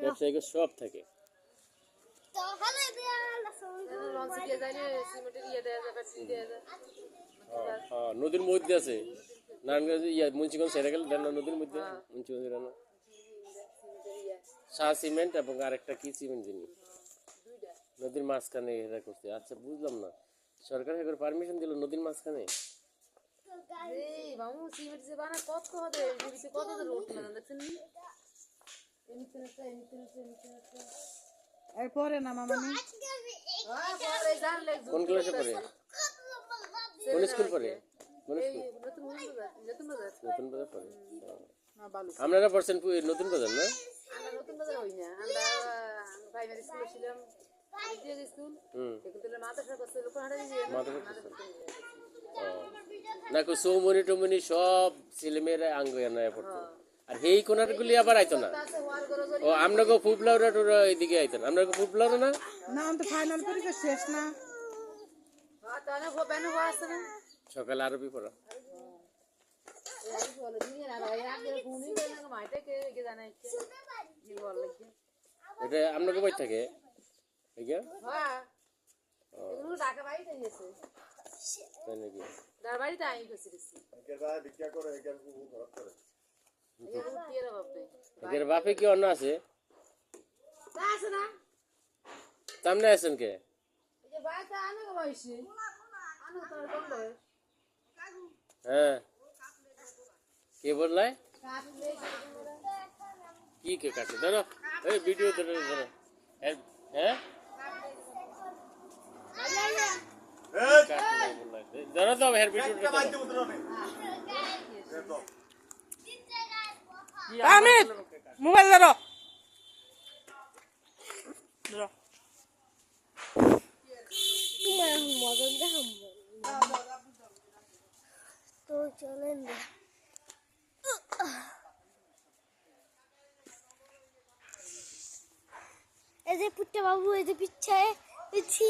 ব্যবসায়িক সব থাকে। নদীর মধ্যে আছে নারায়ণগঞ্জ মুন্সিগঞ্জ সেরে গেল নদীর মধ্যে মুন্সিগঞ্জ শাহ সিমেন্ট এবং আরেকটা কি সিমেন্ট জিনিস নদীর মাঝখানে এরা করছে। আচ্ছা বুঝলাম না, সরকার করে পারমিশন দিল নদীর মাঝখানে? এরপরে না মামানি কোন ক্লাসে পড়ে, কোন স্কুল পড়ে? নতুন বাজার পড়ে। আপনারা পড়ছেন নতুন বাজার না? না সৌমনি টমনি সব ছেলেমেয়েরা আঙ্গুয়া পড়তো, আর এই কোনার গুলি আবার আইতো না। ও আমরা ফুপলাউরা টোরা এইদিকে আইতো না, আমরা ফুপলাউরা না না তো ফাইনাল পরীক্ষা শেষ না, সকালে আরবি পড়া। এটা আপনাকে বই থাকে বাপে কি অন্য আছে সামনে আছেন কে? হ্যাঁ কে বললাই কি কে কাটে ধরো এই ভিডিও ধরো ধরো। হ্যাঁ ধরো তো হের ভিডিওটা আমির মোবাইল ধরো ধরো তোমার মজা দেখাম তো চলেন এই যে পুট্টা বাবু এই যে পিছায় পিছি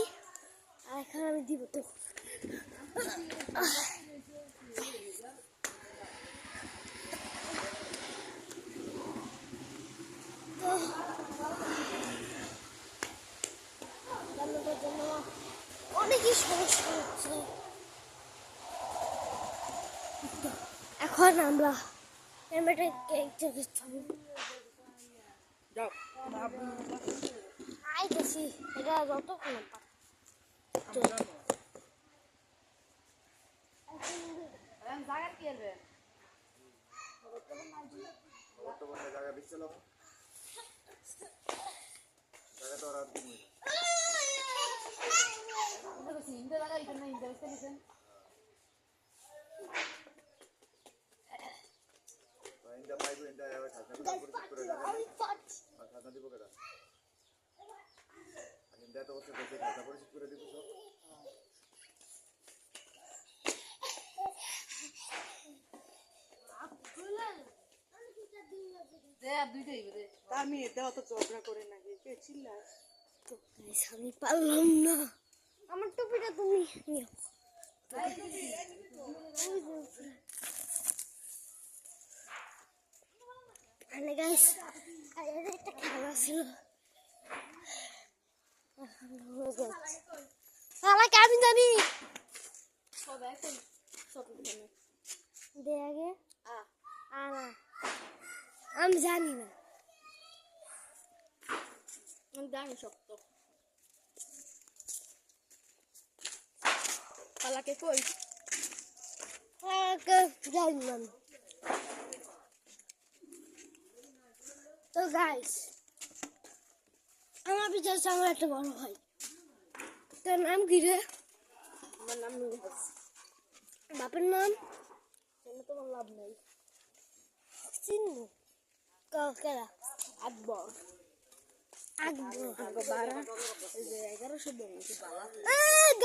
আর এখন আমি দিব তো অনেকই সমস্যা হচ্ছে। এখন আমরা আইতেছি এটা যতক্ষণ আমি এটা অত ঝগড়া করে নাকি কে চিল্লাস আমি পারলাম না, আমার টুপিটা তুমি নিও। একটা খেলা ছিল আমি জানি দে আগে আমি জানি না, আমি জানি শক্ত পালাকে কই জানি না। তো গাইস আমার বিচার আমার একটা বড় ভাই, তার নাম কি রে? আমার নাম নুহাস, বাপের নাম তোমার লাভ নাই চিনবো কেরা আকবর আকবর 1100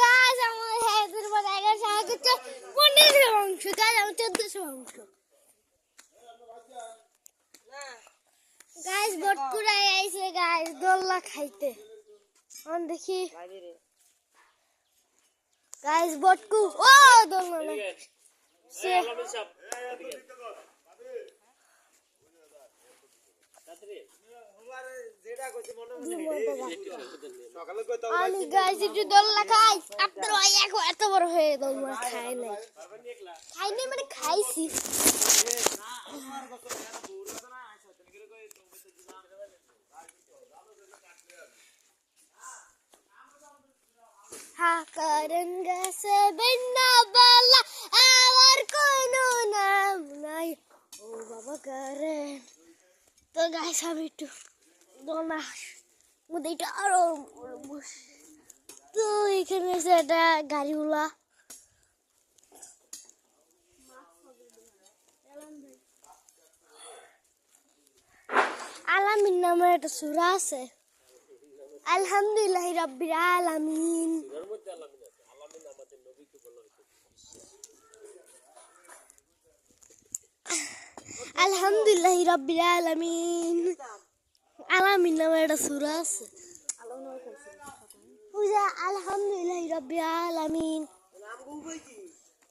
গাছ আমার 1100 1500 অংশ গাছ আমার 1400 অংশ গাছ বটকুড়াই আইছে গাছ দোল্লা খাইতে অন দেখি গাছ বটকু ও দোল্লা সে আমি গাইছি একটু দোলনা খাই আপনার ভাই এখন এত বড় হয়ে দোলনা খাই নাই খাইনি মানে খাইছি হাকারন গেছে বিনা বালা আমার কোনো নাম নাই ও বাবা করে তো গাইস আমি একটু দোলনা মধ্যে এটা আরো তো এখানে আছে একটা গাড়িওয়ালা আলামিন নামের একটা সূরা আছে আলহামদুলিল্লাহি রাব্বিল আলামিন আলহামদুলিল্লাহি রাব্বিল আলামিন আলামিন নামের একটা সূরা আছে পূজা আলহামদুলিল্লাহি রাব্বিল আলামিন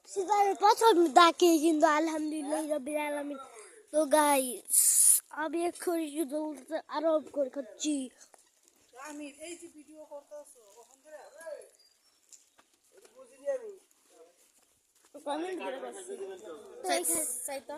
সিগারে প্রথম ডাকে কিন্তু আলহামদুলিল্লাহি রাব্বিল আলামিন তো গাইস আমি এখন শুধু আরো করে খাচ্ছি আমি এই যে ভিডিও করতেছো ওখান ধরে বুঝিনি আমি সাইতা